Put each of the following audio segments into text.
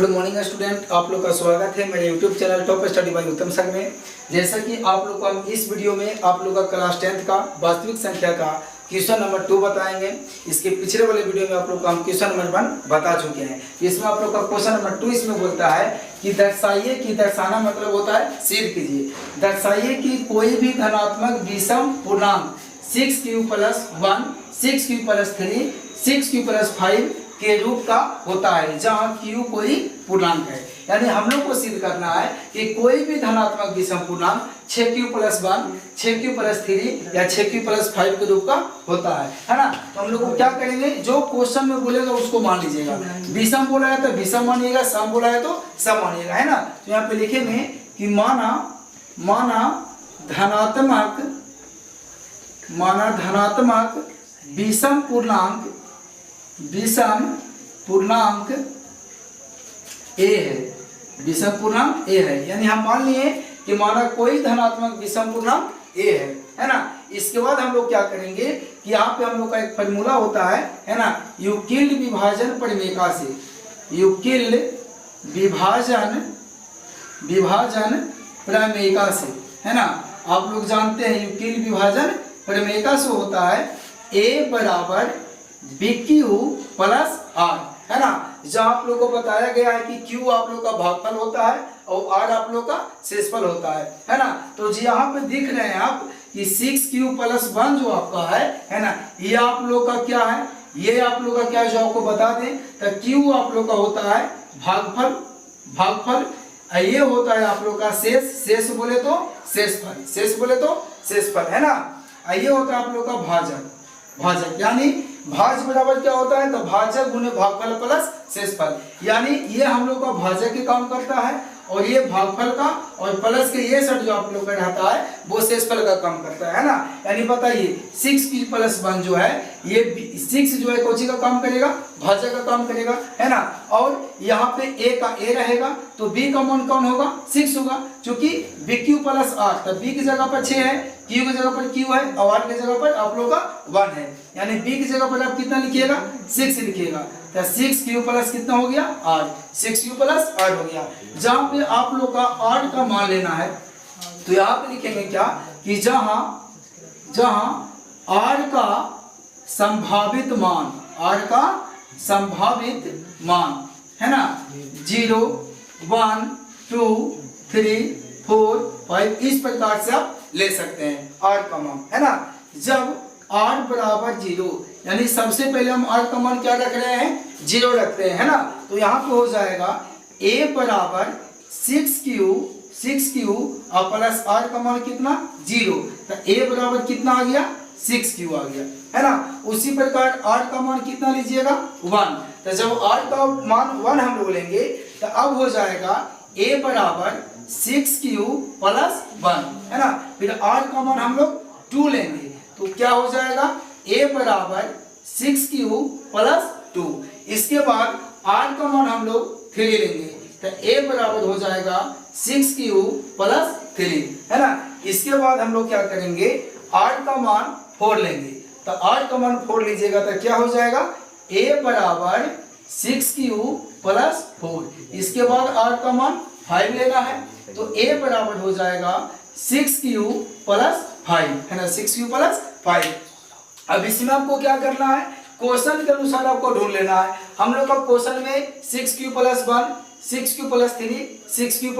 Good morning student, आप लोग का स्वागत है मेरे YouTube channel top study bye उत्तम सर में। जैसा कि आप लोग को हम इस वीडियो में आप लोग का क्लास 10th का वास्तविक संख्या का क्वेश्चन नंबर 2 बताएंगे। इसके पिछले वाले वीडियो में आप लोग को हम क्वेश्चन नंबर 1 बता चुके हैं। इसमें आप लोग का क्वेश्चन नंबर 2 इसमें बोलता है कि दर्शाइए कि दर्शाना मतलब होता है सिद्ध कीजिए। दर्शाइए कि कोई भी धनात्मक विषम पूर्णांक 6q + 1, 6q + 3, 6q + 5 के रूप का होता है, जहाँ q कोई पूर्णांक है। यानी हम लोग को सिद्ध करना है कि कोई भी धनात्मक विषम पूर्णांक 6q + 1, 6q + 3 या 6q + 5 के रूप का होता है ना। तो हम लोग को क्या करेंगे, जो क्वेश्चन में बोलेगा उसको मान लीजिएगा। विषम बोला है तो विषम मानिएगा, सम बोला है तो सम मानिएगा, है ना। तो यहाँ पे लिखेंगे कि माना धनात्मक विषम पूर्णांक a है, विषम पूर्णांक a है। यानी हम मान लिए कि माना कोई धनात्मक विषम पूर्णांक a है ना। इसके बाद हम लोग क्या करेंगे कि यहाँ पे हम लोग का एक फॉर्मूला होता है ना, यूक्लिड विभाजन प्रमेय से। यूक्लिड विभाजन प्रमेय से, है ना। आप लोग जानते हैं यूक्लिड विभाजन प्रमेय से होता है a = BQ + R, है ना। जहाँ आप लोग को बताया गया है कि Q आप लोग का भागफल होता है और R आप लोग का शेषफल होता है ना। तो जी यहाँ पे दिख रहे हैं आप कि 6q + 1 जो आपका है ना, ये आप लोग का क्या है, ये आप लोग का क्या है जो आपको बता दें तो Q आप लोग का होता है भागफल, ये होता है आप लोग का शेष बोले तो शेषफल, है ना। ये होता है आप लोग का भाजक, यानी भाज बराबर क्या होता है तो भाजक गुने भागफल प्लस शेषफल। यानी ये हम लोग का भाजक के काम करता है और ये भागफल का, और प्लस के ये सेट जो आप लोग का रहता है वो शेषफल का काम करता है ना। यानी बताइए 6q + 1 जो है, ये 6 जो है कोची का काम करेगा, भाजक का काम करेगा, है ना। और यहाँ पे a का a रहेगा तो b का मान कौन होगा, 6 होगा। क्योंकि BQ + R, तो b की जगह पर 6 है, q की जगह पर q है और r की जगह पर आप लोग का 1 है। यानी b की जगह पर आप कितना लिखिएगा, 6 लिखिएगा। तो 6q + कितना हो गया, 8, 6q + 8 हो गया। जहाँ पे आप लोग का 8 का मान लेना है तो यहाँ पे लिखेंगे क्या कि जहाँ r का संभावित मान, है ना, 0, 1, 2, 3, 4, 5 इस प्रकार से आप ले सकते हैं r का मान, है ना। जब r = 0, यानी सबसे पहले हम r का मान क्या रख रहे हैं, 0 रख रहे हैं, है ना। तो यहाँ पे हो जाएगा a = 6q और प्लस r का मान कितना, 0, तो a बराबर कितना आ गया, 6q आ गया, है ना। उसी प्रकार r का मान कितना लीजिएगा, 1। तो जब r का मान 1 हम लोग लेंगे तो अब हो जाएगा a = 6q + 1, है ना। फिर r का मान हम लोग 2 लेंगे तो क्या हो जाएगा, a = 6q + 2। इसके बाद r का मान हम लोग 3 लेंगे तो a बराबर हो जाएगा 6q + 3, है ना। इसके बाद हम लोग क्या करेंगे, r का मान 4 लेंगे तो r का मान 4 लीजिएगा तो क्या हो जाएगा, a = 6q + 4। इसके बाद r का मान 5 लेना है तो a बराबर हो जाएगा 6q + 5, है ना, 6q + 5। अब इसमें आपको क्या करना है, क्वेश्चन के अनुसार आपको ढूंढ लेना है। हम लोग का क्वेश्चन में 6q + 1, 6q + 3, 6q +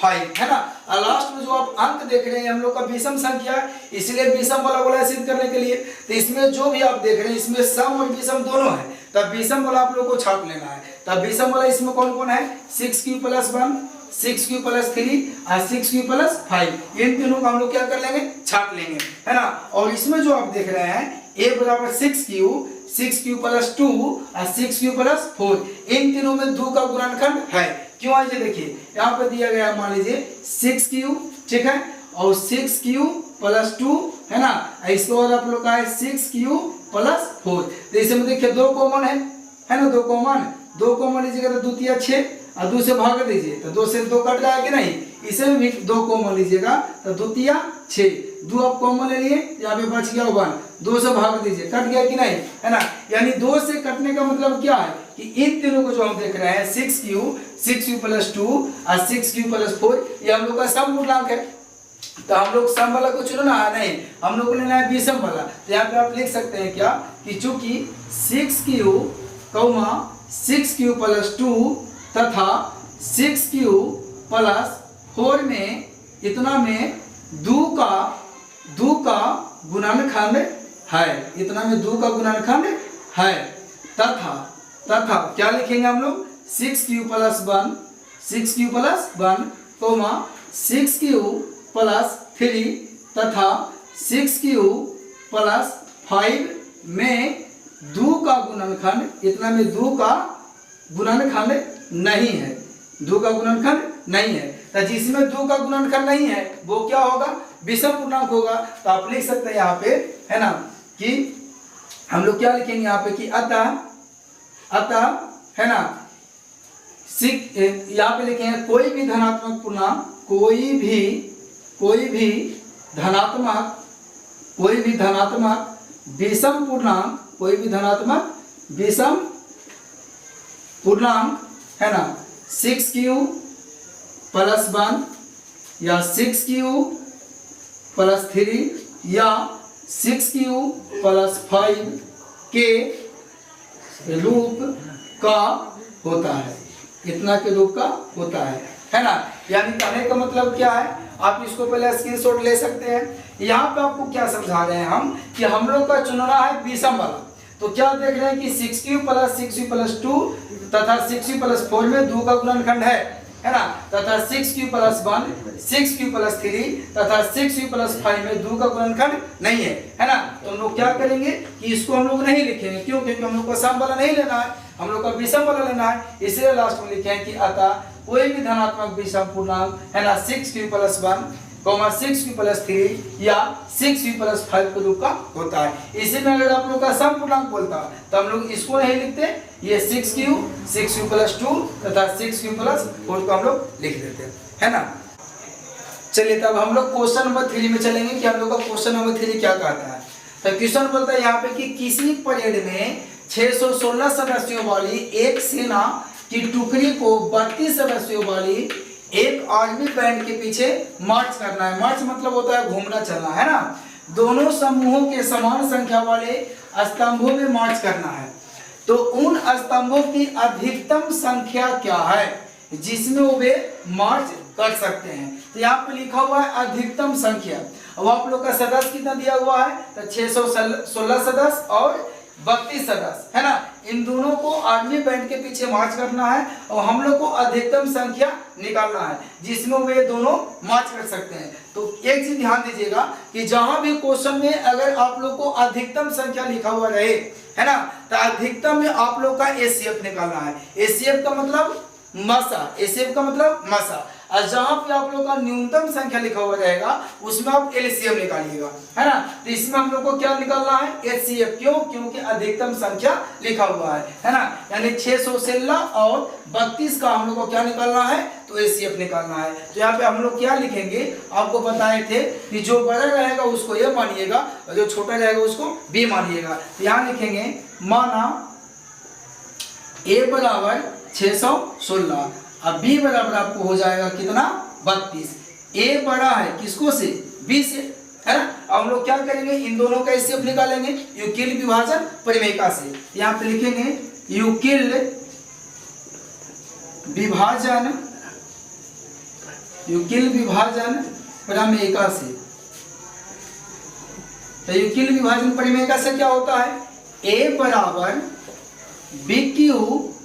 5, है ना। और लास्ट में जो आप अंक देख रहे हैं हम लोग का विषम संख्या है, इसलिए विषम वाला बोला सिद्ध करने के लिए। तो इसमें जो भी आप देख रहे हैं इसमें सम और विषम दोनों है, तब विषम वाला आप लोग को छाप लेना है। तब विषम वाला इसमें कौन कौन है, 6q + 1, 6q + 3 और 6q + 5, इन तीनों का हम लोग क्या कर लेंगे, छाप लेंगे, है ना। और इसमें जो आप देख रहे हैं a = 6q + 2 और 6q + 4, इन तीनों में 2 का गुणनखंड है। क्यों है, ये देखिए यहाँ पे दिया गया है, मान लीजिए 6q, ठीक है, और 6q + 2, है ना। इसके बाद आप लोग का है 6q + 4। तो इसमें देखिए 2 कॉमन है ना, 2 कॉमन लीजिएगा तो द्वितीय 6 और 2 से भाग दीजिए तो 2 से 2 कट गया कि नहीं। इसे भी 2 कॉमन लीजिएगा तो द्वितीय 6, 2 आप कॉमन ले लिए, यहाँ पे बच गया 1, 2 से भाग दीजिए, कट गया कि नहीं, है ना। यानी 2 से कटने का मतलब क्या है कि इन तीनों को जो हम देख रहे हैं 6q 6u + 2 और 6q + 4 ये हम लोग का सम पूर्णांक है। तो हम लोग सम वाला को चुनना है नहीं, हम लोग को लेना है विषम वाला। तो यहाँ पे आप लिख सकते हैं क्या कि चूंकि 6q, 6q + 2 तथा 6q + 4 में इतना में 2 का गुणनखंड है, इतना में 2 का गुणनखंड है तथा क्या लिखेंगे हम लोग 6q + 1, 6q + 1, 6q + 3 तथा 6q + 5 में 2 का गुणनखंड, इतना में 2 का गुणनखंड नहीं है, 2 का गुणनखंड नहीं है। तो जिसमें 2 का गुणनखंड नहीं है वो क्या होगा, विषम पूर्णांक होगा। तो आप लिख सकते हैं यहाँ पे, है ना, कि हम लोग क्या लिखेंगे यहाँ पे कि अतः है ना, यहाँ पे लिखेंगे कोई भी धनात्मक पूर्णांक, कोई भी धनात्मक विषम पूर्णांक, कोई भी धनात्मक विषम पूर्णांक, है ना, 6q + 1 या 6q + 3 या 6q + 5 के रूप का होता है, इतना के रूप का होता है ना। यानी कहने का मतलब क्या है, आप इसको पहले स्क्रीनशॉट ले सकते हैं। यहाँ पे आपको क्या समझा रहे हैं हम कि हम लोग का चुनना है विषम वाला। तो क्या देख रहे हैं कि 6q + 6u + 2 तथा 6u + 4 में 2 का गुणनखंड है ना, तथा 6q + 1, 6q + 3 तथा 6u + 5 में 2 का गुणनखंड नहीं है ना। तो हम लोग क्या करेंगे कि इसको हम लोग नहीं लिखेंगे, क्यों, क्योंकि हम लोग को सम वाला नहीं लेना है, हम लोग का विषम वाला लेना है। इसलिए लास्ट में लिखे हैं कि अतः कोई भी धनात्मक विषम पूर्णांक, है ना, 6q + 1, 6q + 3 या 6u + 5 के रूप का होता है। इसी में अगर आप लोग का सम पूर्णांक बोलता तो हम लोग इसको नहीं लिखते, ये 6q, 6u + 2 तथा 6q + 4 को हम लोग लिख देते हैं, है ना। चलिए तब हम लोग क्वेश्चन नंबर 3 में चलेंगे कि हम लोग का क्वेश्चन नंबर 3 क्या कहता है। तो क्वेश्चन बोलता है यहाँ पे कि किसी परेड में 616 सदस्यों वाली एक सेना की टुकड़ी को 32 सदस्यों वाली एक आर्मी बैंड के पीछे मार्च करना है। मार्च मतलब होता है घूमना चलना, है ना। दोनों समूहों के समान संख्या वाले स्तंभों में मार्च करना है। तो उन स्तंभों की अधिकतम संख्या क्या है जिसमें वे मार्च कर सकते हैं। तो यहाँ पे लिखा हुआ है अधिकतम संख्या। अब आप लोग का सदस्य कितना दिया हुआ है, तो 616 सदस्य और 32 सदस्य, है ना। इन दोनों को आर्मी बैंड के पीछे मार्च करना है और हम लोग को अधिकतम संख्या निकालना है जिसमें वे दोनों मार्च कर सकते हैं। तो एक चीज ध्यान दीजिएगा कि जहां भी क्वेश्चन में अगर आप लोग को अधिकतम संख्या लिखा हुआ रहे, है ना, तो अधिकतम में आप लोग का एचसीएफ निकालना है। एचसीएफ का मतलब मसा, एचसीएफ का मतलब मसा। और जहां पे आप लोग का न्यूनतम संख्या लिखा हुआ रहेगा उसमें आप एलसीएम निकालिएगा, है ना। तो इसमें हम लोग को क्या निकालना है, एचसीएफ। क्यों, क्योंकि अधिकतम संख्या लिखा हुआ है ना। यानी 616 और 32 का हम लोग को क्या निकालना है, तो एचसीएफ निकालना है। तो यहाँ पे हम लोग क्या लिखेंगे, आपको बताए थे कि जो बड़ा रहेगा उसको ए मानिएगा और जो छोटा रहेगा उसको बी मानिएगा। तो यहाँ लिखेंगे माना ए बराबर 616, अब बी बराबर आपको हो जाएगा कितना, 32। ए बड़ा है किसको से, बी से, है ना। अब हम लोग क्या करेंगे, इन दोनों का एचसीएफ निकालेंगे यूक्लिड विभाजन परिमेयिका से। यहाँ पे लिखेंगे यूक्लिड विभाजन, यूक्लिड विभाजन परिमेयिका से। तो यूक्लिड विभाजन परिमेयिका से क्या होता है, ए बराबर बी क्यू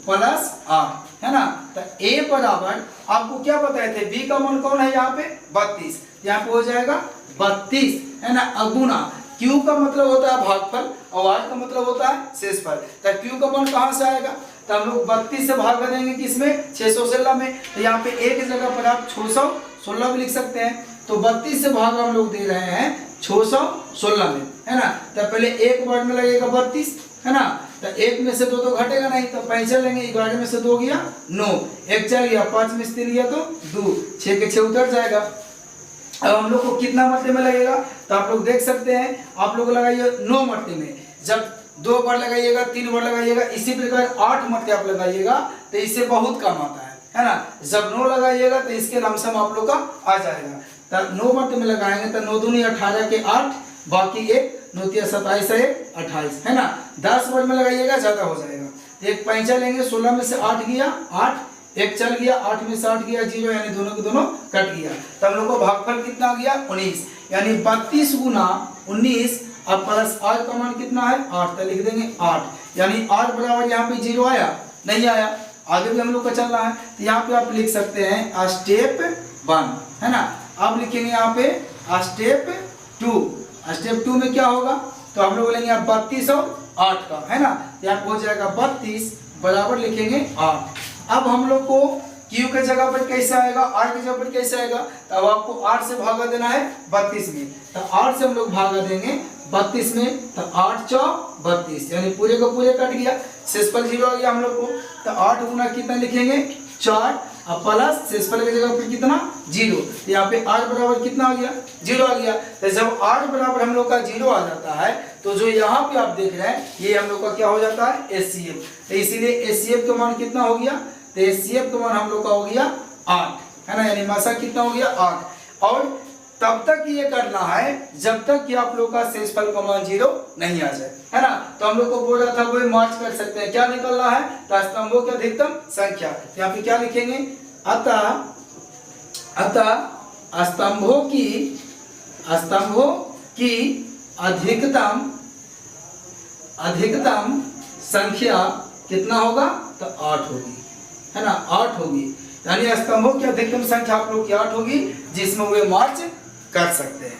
प्लस आर, है ना। तो ए बराबर आपको क्या बताए थे, बी का मान कौन है यहाँ पे, 32। यहाँ पे हो जाएगा 32, है ना, अगुना क्यू का मतलब होता है भागफल और आर का मतलब होता है शेषफल। तो क्यू का मान कहाँ से आएगा, तो हम लोग 32 से भाग देंगे किसमें, 616 में। तो यहाँ पे एक जगह पर आप 616 भी लिख सकते हैं। तो 32 से भाग हम लोग दे रहे हैं 616 में, है ना। तो पहले एक वर्ड में लगेगा 32, है ना। तो एक में से दो तो घटेगा नहीं, तो 5 लेंगे, 11 में से 2 गया 9, एक चल गया, 5 में से 3 गया तो 2, 6 के 6 उतर जाएगा। अब हम लोग को कितना मरते में लगेगा, तो आप लोग देख सकते हैं, आप लोग लगाइए 9 मरते में। जब 2 बार लगाइएगा, 3 बार लगाइएगा, इसी प्रकार 8 मरते आप लगाइएगा तो इससे बहुत कम आता है ना। जब 9 लगाइएगा तो इसके लमसम आप लोग का आ जाएगा। तो 9 मत में लगाएंगे तो 9 दूनी 18 के 8, बाकी 1 9 तिया 27 है 28, है ना। 10 वर्ड में लगाइएगा ज्यादा हो जाएगा। एक पैंचा लेंगे, 16 में से 8 गया 8, एक चल गया, 8 में से 8 गया 0, यानी दोनों के दोनों कट गया। तो हम लोग को भागफल कितना आ गया 19, यानी 32 गुना 19 अब प्लस 8 का मान कितना है 8, तो लिख देंगे 8, यानी 8 बराबर यहाँ पे 0 आया नहीं आया, आगे भी हम लोग का चल रहा है। तो यहाँ पे आप लिख सकते हैं स्टेप 1, है ना। अब लिखेंगे यहाँ पे स्टेप 2, स्टेप 2 में क्या होगा, तो हम लोग लेंगे 32 और 8 का, है ना। यहाँ हो जाएगा 32 बराबर लिखेंगे 8। अब हम लोग को Q के जगह पर कैसे आएगा, R के जगह पर कैसे आएगा, तो अब आपको 8 से भागा देना है 32 में, तो 8 से हम लोग भागा देंगे 32 में, तो 8 चौक 32, यानी पूरे का पूरे कट गया, शेषफल 0 आ गया हम लोग को। तो 8 गुना कितना लिखेंगे 4, अब प्लस शेषफल की जगह पर कितना 0, तो यहाँ पे 8 बराबर कितना आ गया 0 आ गया। तो जब 8 बराबर हम लोग का 0 आ जाता है तो जो यहाँ पे आप देख रहे हैं ये हम लोग का क्या हो जाता है HCF, तो इसीलिए HCF का मान कितना हो गया, तो HCF का मान हम लोग का हो गया 8, है ना, यानी मासा कितना हो गया 8। और तब तक ये करना है जब तक कि आप लोग का शेषफल का मान 0 नहीं आ जाए, है ना। तो हम लोग को बोल रहा था वो मार्च कर सकते हैं, क्या निकलना है, तो स्तंभों की अधिकतम संख्या। यहाँ पे क्या लिखेंगे, अतः स्तंभों की अधिकतम संख्या कितना होगा, तो 8 होगी, है ना, 8 होगी, यानी स्तंभों की अधिकतम संख्या आप लोग की 8 होगी, जिसमें वे मार्च कर सकते हैं।